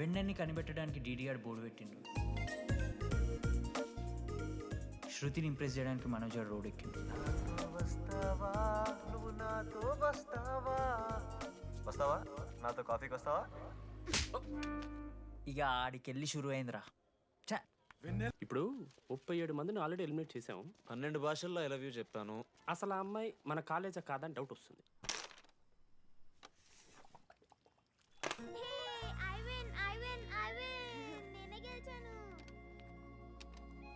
వెన్నెన్ని కనిపెట్టడానికి DDR board పెట్టిండు. శృతిని impress చేయడానికి మనోజ్ గారు రోడ్ ఎక్కిండు. వస్తావా నువ్వు నాతో వస్తావా వస్తావా నాతో కాఫీకి వస్తావా? ఇక ఆడికెళ్ళి షురు అయిందిరా. ఇప్పుడు 37 మందిని ఆల్రెడీ ఎలిమినేట్ చేసాం. 12 భాషల్లో ఐ లవ్ యూ చెప్పాను. అసలు ఆ అమ్మాయి మన కాలేజా కాదని డౌట్ వస్తుంది.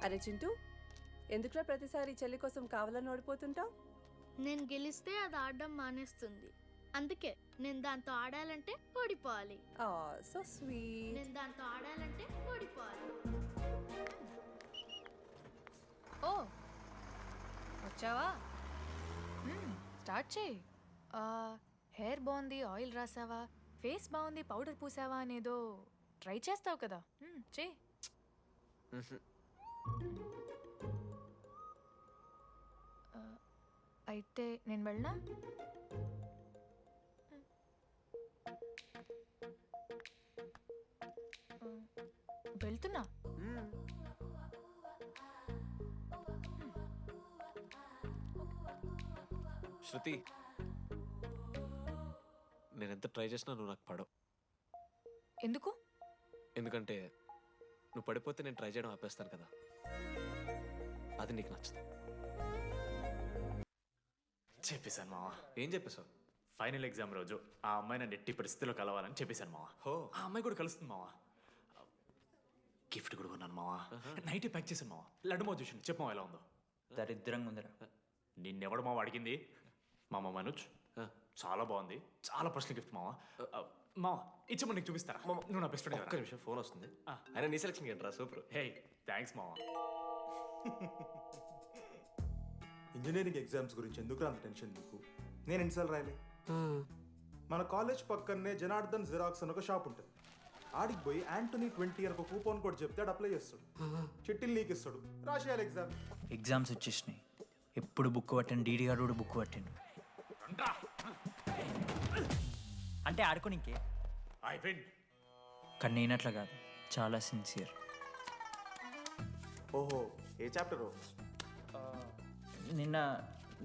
అరే చింటూ, ఎందుకురా ప్రతిసారి చెల్లి కోసం కావాలని ఓడిపోతుంటావు? నేను గెలిస్తే అది ఆడడం మానేస్తుంది. అందుకే నేను దాంతో ఆడాలంటే ఓడిపోవాలి. So sweet. నేను దాంతో ఆడాలంటే ఓడిపోవాలి. ఓ వచ్చావా? స్టార్ట్ చేయి. హెయిర్ బాగుంది, ఆయిల్ రాసావా, ఫేస్ బాగుంది, పౌడర్ పూసావా అనేదో ట్రై చేస్తావు కదా, చేయి. అయితే నేను వెళ్ళనా? వెళ్తున్నా. శృతి, నేను ఎంత ట్రై చేసినా నువ్వు నాకు పడవు. ఎందుకు? ఎందుకంటే నువ్వు పడిపోతే నేను ట్రై చేయడం ఆపేస్తాను కదా, అది నీకు నచ్చదు. చెప్పేశాను మావా. ఏం చెప్పేశావు? ఫైనల్ ఎగ్జామ్ రోజు ఆ అమ్మాయి నన్ను ఎట్టి పరిస్థితిలో కలవాలని చెప్పేశాను మావా. ఆ అమ్మాయి కూడా కలుస్తుంది మావా. గిఫ్ట్ కూడా కొన్నాను మావా. నైట్ ప్యాక్ చేశాను మావా. లడ్డు మావ చూసింది. చెప్పు మావా ఎలా ఉందో. దరిద్రంగా ఉందిరా. నిన్నెవడు మావ అడిగింది? మామ మనోజ్. చాలా బాగుంది, చాలా పర్సనల్ గిఫ్ట్ మావా. మావా ఇచ్చమని నీకు చూపిస్తారా? నువ్వు నా బెస్ట్ ఫ్రెండ్. ఒక్క నిమిషం, ఫోన్ వస్తుంది. అయినా నీ సెలక్షన్ ఏంట్రా? సూపర్. హే థ్యాంక్స్ మావా. ఇంజనీరింగ్ ఎగ్జామ్స్ గురించి ఎందుకు అంత టెన్షన్ నీకు? నేను ఎన్నిసార్లు రాయలే. మన కాలేజ్ పక్కనే జనార్దన్ జిరాక్స్ అని ఒక షాప్ ఉంటుంది. ఆడికి పోయి యాంటనీ 20 అని ఒక కూపన్ కోడ్ చెప్తే ఆడు అప్లై చేస్తాడు. చిట్టిల్ నీకు ఇస్తాడు, రాసేయాలి ఎగ్జామ్. ఎగ్జామ్స్ వచ్చేసినాయి. ఎప్పుడు బుక్ పట్టాను, డీడీఆర్ కూడా బుక్ పట్టాను. అంటే ఆడుకోనికే. కానీ నేనట్లా కాదు, చాలా సిన్సియర్. ఓహో, ఏ చాప్టరు? నిన్న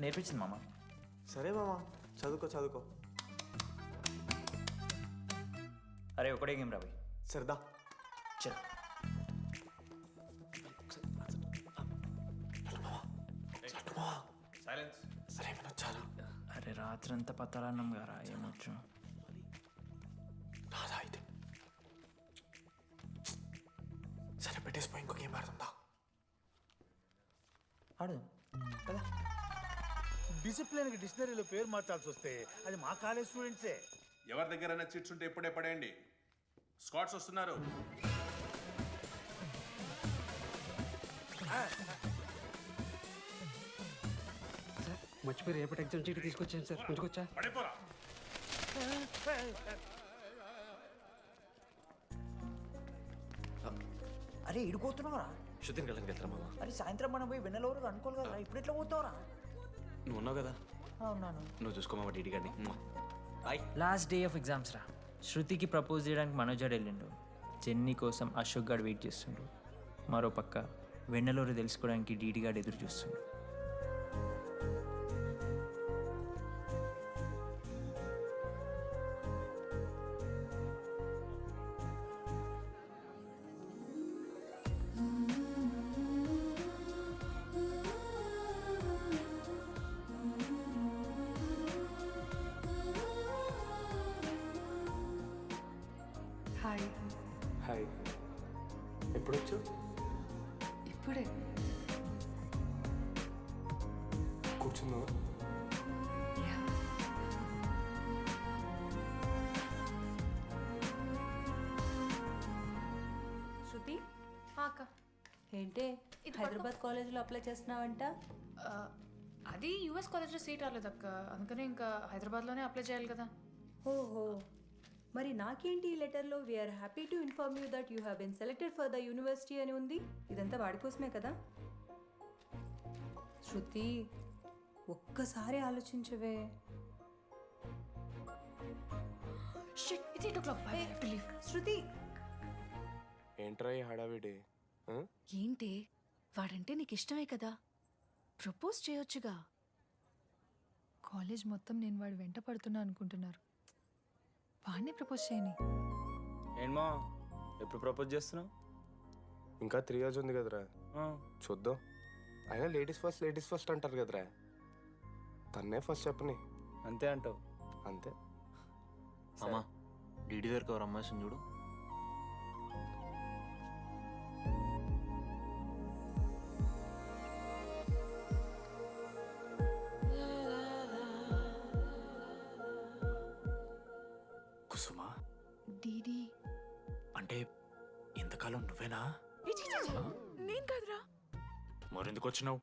నేర్పించింది మామ. సరే మామ, చదువుకో చదువుకో. అరే ఒకటే గేమ్ రాబోయ్. సరదా చల్. అరే రాత్రంతా పత్తాలన్నం గారా, ఏమొచ్చు? అయితే సరే పెట్టేసిపోయి ఇంకో గేమ్ ఆడుతుందా? ఆడదాం కదా. డిసిప్లిన్కి డిక్షనరీలో పేరు మార్చాల్సి వస్తే అది మా కాలేజ్ స్టూడెంట్సే. ఎవరి దగ్గరైనా చిట్స్ ఉంటే ఇప్పుడే పడేయండి. స్కాట్స్ వస్తున్నారు. మర్చిపోయి రేపటి ఎగ్జామ్ చీటి తీసుకొచ్చాను సార్, కొంచెం పడిపోరా. అరే ఇడిపోతున్నావురా. శృతిని కళ్ళకి వెళ్తారా మామ? అరే సాయంత్రం మనం పోయి వెన్నెలవరకు అనుకోవాలి కదా, ఇప్పుడు ఎట్లా పోతావురా? నువ్వు ఉన్నావు కదా, అవునాను. నువ్వు చూసుకోమా డీడీ గారిని. లాస్ట్ డే ఆఫ్ ఎగ్జామ్స్ రా. శృతికి ప్రపోజ్ చేయడానికి మనోజ్ గారు వెళ్ళిండు. జెన్నీ కోసం అశోక్ గారు వెయిట్ చేస్తుండ్రు. మరో పక్క వెన్నెలూరు తెలుసుకోవడానికి డీడీ గారు ఎదురు చూస్తుండు. హాయ్. హాయ్. ఎప్పుడు వచ్చావు? ఇప్పుడే. కూర్చున్నావా? శృతి, అక్క ఏంటే హైదరాబాద్ కాలేజ్లో అప్లై చేస్తున్నావంట? అది యూఎస్ కాలేజ్లో సీట్ రాలేదు అక్క, అందుకనే ఇంకా హైదరాబాద్లోనే అప్లై చేయాలి కదా. ఓహో, మరి నాకేంటి ఈ లెటర్లో we are happy to inform you that you have been selected for the university అని ఉంది. ఇదంతా వాడి కోసమే కదా? శృతి, ఒక్కసారి ఆలోచించవే. Shit, it's 8 o'clock. I have to leave. శృతి, ఏంట్రా ఈ హడావిడి? ఏంటి వాడంటే నీకు ఇష్టమే కదా, ప్రపోజ్ చేయొచ్చుగా. కాలేజ్ మొత్తం నేను వాడు వెంట పడుతున్నా అనుకుంటున్నారు. వాడిని ప్రపోజ్ చేయని. ఏంటమ్మా ఎప్పుడు ప్రపోజ్ చేస్తున్నావు? ఇంకా 3 years ఉంది కదరా, చూద్దాం. అయినా లేడీస్ ఫస్ట్ అంటారు కదరా, తన్నే ఫస్ట్ చెప్పని. అంతే అంటావు? అంతే. అమ్మా డీడీ దగ్గరకు ఎవరు అమ్మాయిస్తుంది చూడు. కుసుమా డీడీ అంటే ఇంతకాలం నువ్వేనా? నేను కాదురా. మరెందుకు వచ్చినావు?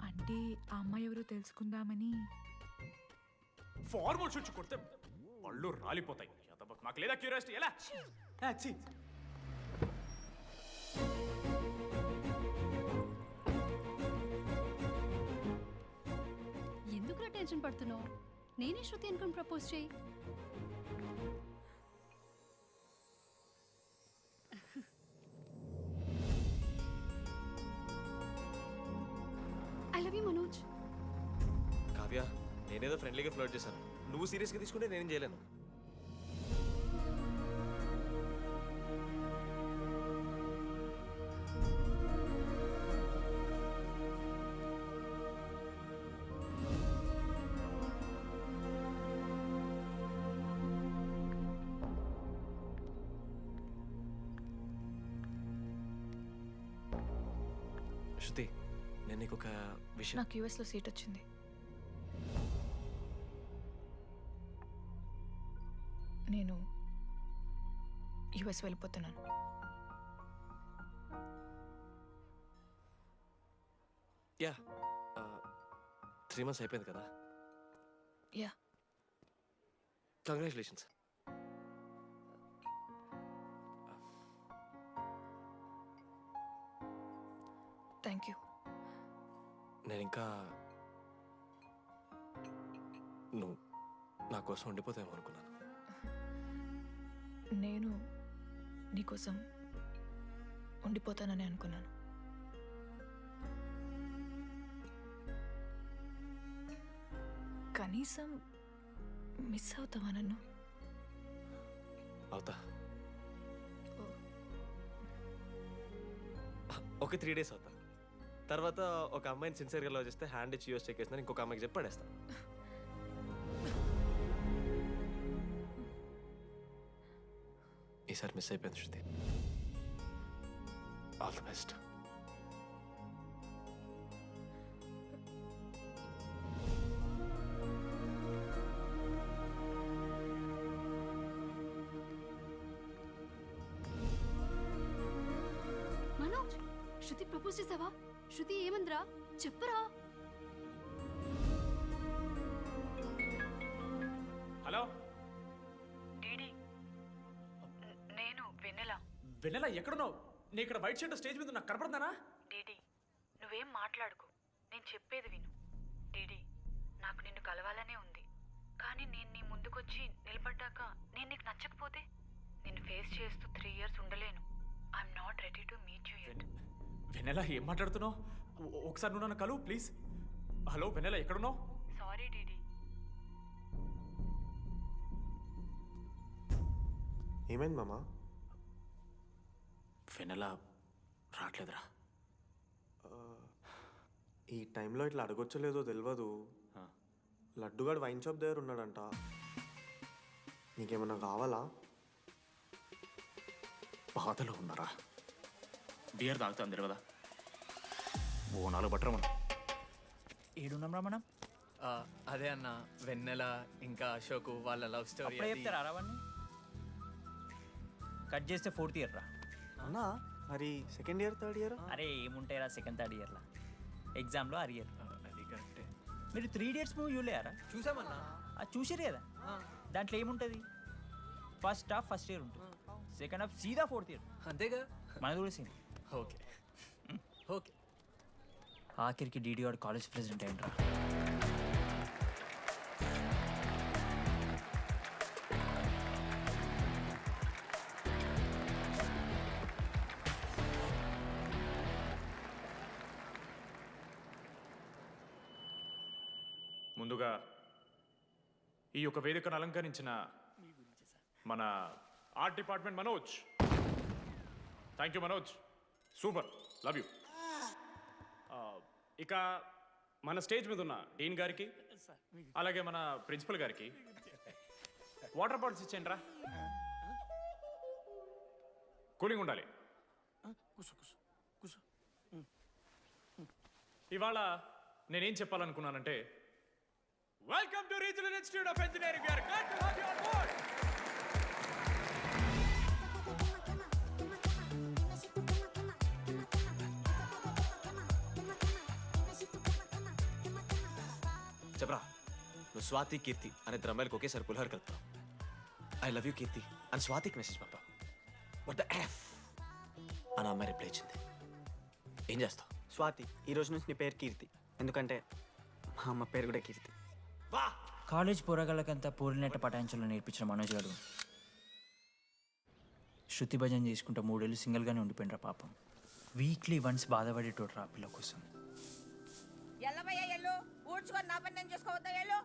అంటే ఆ అమ్మాయి ఎవరో తెలుసుకుందామని. ఫార్మల్ షూట్ కొడితే పళ్ళు రాలిపోతాయి. మాకు లేదా క్యూరియాసిటీ? ఎలా ఎందుకు టెన్షన్ పడుతున్నావు? నేనే శృతి అనుకుని ప్రపోజ్ చేయి. I love you Manoj. Kavya, నేనేదో ఫ్రెండ్లీగా ఫ్లర్ట్ చేశాను. నువ్వు సీరియస్గా తీసుకుంటే నేనేం చేయలేను. శృతి, నేను నీకు ఒక విషయం. నాకు యూఎస్లో సీట్ వచ్చింది. నేను యూఎస్ వెళ్ళిపోతున్నాను. యా, 3 months అయిపోయింది కదా. యా. కంగ్రాచులేషన్స్. Thank you. నేను ఇంకా నువ్వు నా కోసం ఉండిపోతాయేమో అనుకున్నాను. నేను నీకోసం ఉండిపోతానని అనుకున్నాను. కనీసం మిస్ అవుతావా నన్ను? అవుతా. ఓకే, 3 days అవుతా. తర్వాత ఒక అమ్మాయిని సిన్సియర్గా లవ్ చేస్తే హ్యాండ్ ఇచ్చి యూస్ చెక్ చేసిన ఇంకొక అమ్మాయికి చెప్పి పడేస్తా. ఈసారి మిస్ అయిపోయింది Shruti. All the best. Manoj, Shruti propose చేసావా? శృతి ఏమందిరా చెప్పరా? హలో నేను వెన్నెల. వెన్నెల ఎక్కడున్నావు? నీ ఇక్కడ వైట్ షర్ట్ స్టేజ్ మీద నాకు కనపడతానా? డీడీ, నువ్వేం మాట్లాడుకో, నేను చెప్పేది విను. డీడీ, నాకు నిన్ను కలవాలనే ఉంది, కానీ నేను నీ ముందుకొచ్చి నిలబడ్డాక నేను నీకు నచ్చకపోతే నిన్ను ఫేస్ చేస్తూ 3 years ఉండలేను. I'm not ready to meet you yet. Vennela ఏం మాట్లాడుతున్నావు? ఒకసారి నువ్వు నన్ను కలువు ప్లీజ్. హలో వెన్నెల ఎక్కడున్నావు? Sorry DD. ఏమైంది మామా? వెన్నెల రావట్లేదురా. ఈ టైంలో ఇట్లా అడగొచ్చలేదో తెలియదు. లడ్డుగాడు వైన్ షాప్ దగ్గర ఉన్నాడంట. నీకేమన్నా కావాలా? బాధలో ఉన్నారా? బియర్ తాగుతా అందరు కదా. ఓ 4 బట్టరా మనం. ఏడున్నాం రా మనం? అదే అన్న, వెన్నెల ఇంకా అశోక్ వాళ్ళ లవ్ స్టోరీ. అప్పుడే చెప్తారా రావన్నీ? కట్ చేస్తే 4th year రా. అన్నా మరి 2nd year 3rd year? అరే ఏముంటాయిరా 2nd 3rd yearలో ఎగ్జామ్లో అరియర్. అది కరెక్టే. మీరు 3 Idiots మూవీ చూడలేరా? చూసామన్నా. చూసారు కదా, దాంట్లో ఏముంటుంది? ఫస్ట్ హాఫ్ ఫస్ట్ ఇయర్ ఉంటుంది, సెకండ్ హాఫ్ సీదా 4th year. అంతేగా. మనది కూడా సేమ్. Okay okay. ఆఖరికి డీడీ వాడు కాలేజ్ ప్రెసిడెంట్ అయ్యిండ్రా. ముందుగా ఈ యొక్క వేదికను అలంకరించిన మన art department Manoj, thank you Manoj, super, love you. ఇక మన స్టేజ్ మీద ఉన్న డీన్ గారికి అలాగే మన ప్రిన్సిపల్ గారికి వాటర్ బాటిల్స్ ఇచ్చేయండి రా, కూలింగ్ ఉండాలి. ఇవాళ నేనేం చెప్పాలనుకున్నానంటే, welcome to Regional Institute of Engineering. We are glad to have you on board. చెప్పరా, నువ్వు స్వాతి కీర్తి అనే ఇద్దరు అమ్మాయిలకు ఒకేసారి పులిహోర కలుపుతావు. ఐ లవ్ యూ కీర్తి అని స్వాతికి మెసేజ్ పంపా. వాట్ ద ఎఫ్ అని అమ్మాయి రిప్లై ఇచ్చింది. ఏం చేస్తావు? స్వాతి, ఈ రోజు నుంచి నీ పేరు కీర్తి, ఎందుకంటే మా అమ్మ పేరు కూడా కీర్తి. వా కాలేజ్ పోరగాళ్ళకంతా పూరినట్ట పటాయించలో నేర్పించిన మనోజ్ గారు శృతి భజన చేసుకుంటూ 3 ఏళ్ళు సింగిల్గానే ఉండిపోయినరా పాపం. వీక్లీ వన్స్ బాధపడేటోడు రా పిల్ల కోసం. ఊడ్చుకొని నా పని నేను చేసుకోవద్దా? వెళ్ళు.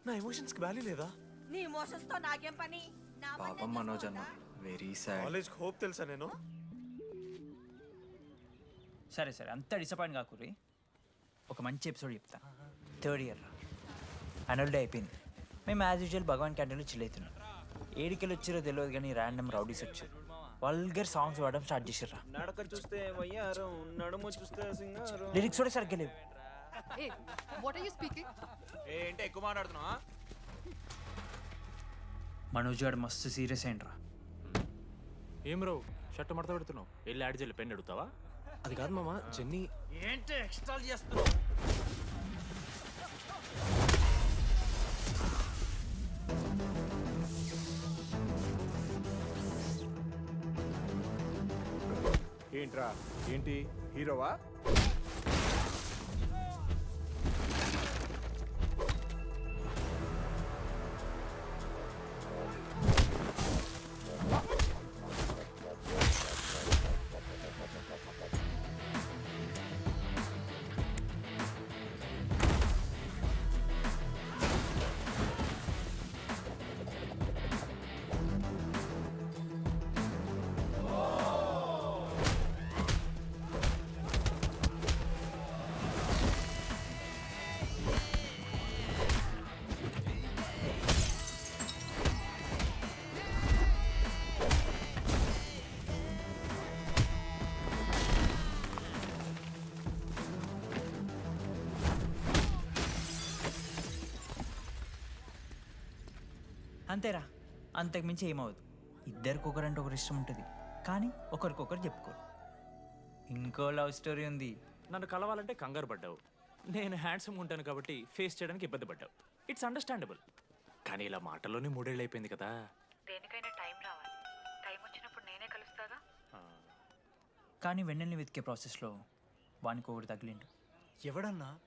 నా ఎమోషన్స్కి వాల్యూ లేదా? నీ ఎమోషన్స్ తో నాకేం పని? నా పని పాపం నేను మనోజ్ అన్న, చేసుకోవద్దా? Very sad. కాలేజ్కి హోప్ తెలుసా నేను? సరే సరే, అంత డిసప్పాయింట్ కాకూరి. ఒక మంచి ఎపిసోడ్ చెప్తా. 3rd ఇయర్ యాన్యువల్ డే అయిపోయింది. మేము యాజ్ యూజువల్ భగవాన్ క్యాంటీన్లో చిల్ అవుతున్నాం. ఏడికెళ్ళి వచ్చారో తెలియదు కానీ ర్యాండమ్ రౌడీస్ వచ్చారు. వల్గర్ సాంగ్స్ పాడడం స్టార్ట్ చేసారా. నడక చూస్తే వయ్యారం, నడుము చూస్తే సింగారం. లిరిక్స్ కూడా సరిగ్గా లేవు. ఏంటి ఎక్కువ మాట్లాడుతున్నావా? మనోజ్ గారు మస్తు సీరియస్ అయింట్రా. ఏం రో షర్ట్ మడత పెడుతున్నావు? వెళ్ళి యాడ్ చేయాలి, పెన్ అడుగుతావా? అది కాదు మామ, జెన్నీ. ఏంటి ఎక్స్ట్రా చేస్తున్నావు? ఏంట్రా, ఏంటి హీరోవా? అంతేరా, అంతకుమించి ఏమవుదు. ఇద్దరికి ఒకరంటే ఒకరు ఇష్టం ఉంటుంది, కానీ ఒకరికొకరు చెప్పుకోరు. ఇంకో లవ్ స్టోరీ ఉంది. నన్ను కలవాలంటే కంగారు పడ్డావు. నేను హ్యాండ్సమ్ ఉంటాను కాబట్టి ఫేస్ చేయడానికి ఇబ్బంది పడ్డావు. It's understandable. కానీ ఇలా మాటల్లోనే 3 ఏళ్ళు అయిపోయింది కదా. దేనికైనా టైం రావాలి. టైం వచ్చినప్పుడు నేనే కలుస్తాగా. కానీ వెన్నెల్ని వెతికే ప్రాసెస్లో వానికి ఒకటి తగిలిండు. ఎవడన్నా?